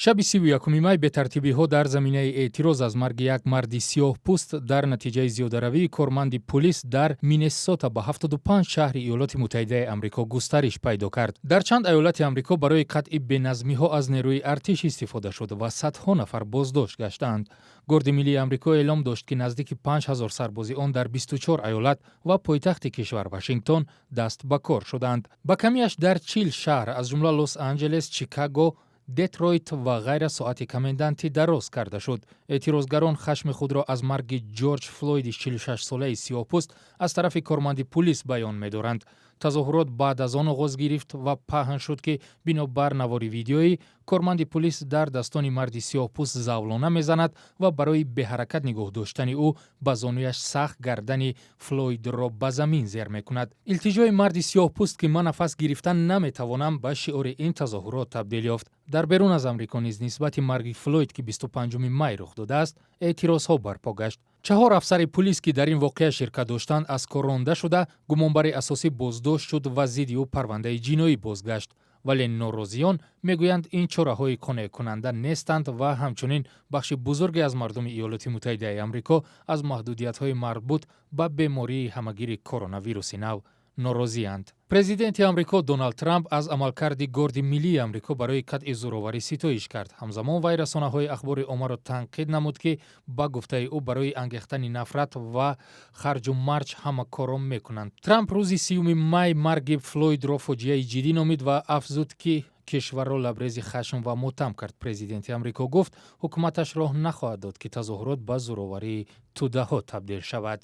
шаби 31 май бетартибиҳо дар заминаи эътироз аз марги як марди сиёҳпӯст дар натиҷаи зиёдаравии корманди пулис дар Миннесота ба 75 шаҳри Иёлоти Муттаҳидаи Амрико густариш пайдо кард. Дар чанд аёлати Амрико барои қатъи беназмиҳо аз нерӯи артиш истифода шуд ва садҳо нафар боздошт гаштаанд. Гурди миллии Амрико эълом дошт ки наздики 5000 сарбози он дар 24 аёлат ва пойтахти кишвар Вашингтон даст ба кор шуданд. Ба камиаш дар 40 шаҳр аз ҷумла Лос-Анҷелес, Чикаго, Детройт ва ғайра соати коменданти дароз карда шуд. эътирозгарон хашми худро аз марги Ҷорҷ Флойди 46-солаи сиёҳпӯст аз тарафи корманди пулис баён медоранд. тазоҳурот баъд аз он оғоз гирифт ва паҳн шуд ки бинобар навори видеоӣ корманди пулис дар dastoни марди сиёҳпӯст завлона мезанад ва барои беҳаракат нигоҳ доштани ӯ ба зонуяш сахт гардани Флойдро ба замин зер мекунад. илтиҷои марди сиёҳпӯст ки ман нафас гирифтан наметавонам ба шиори ин тазоҳурот табдил ёфт. дар берун аз Амрико низ нисбати марги Флойд ки 25 май рух додааст эътирозҳо барпо гашт. 4 афсари пулис ки дар ин воқеа ширкат доштанд аз кор ронда шуда гумонбари асосӣ боздошт шуд ва зидди ӯ парвандаи ҷиноӣ бозгашт. вале норозиён мегӯянд ин чораҳои қонеъкунанда нестанд ва ҳамчунин бахши бузурге аз мардуми Иёлоти Муттаҳидаи Амрико аз маҳдудиятҳои марбут ба бемории ҳамагири коронавируси нав норозианд. президенти Амрико Доналд Трамп аз амалкарди Гурди миллии Амрико барои қатъи зӯроварӣ ситоиш кард. ҳамзамон вай расонаҳои ахбори оммаро танқид намуд ки ба гуфтаи ӯ барои ангехтани нафрат ва харҷу марҷ ҳама корро мекунанд. Трамп рӯзи 30 май марги Флойдро фоҷиаи ҷиддӣ номид ва афзуд ки кишварро лабрези хашм ва мутам кард. президенти Амрико гуфт ҳукуматаш роҳ нахоҳад дод ки тазоҳурот ба зӯроварии тӯдаҳо табдил шавад.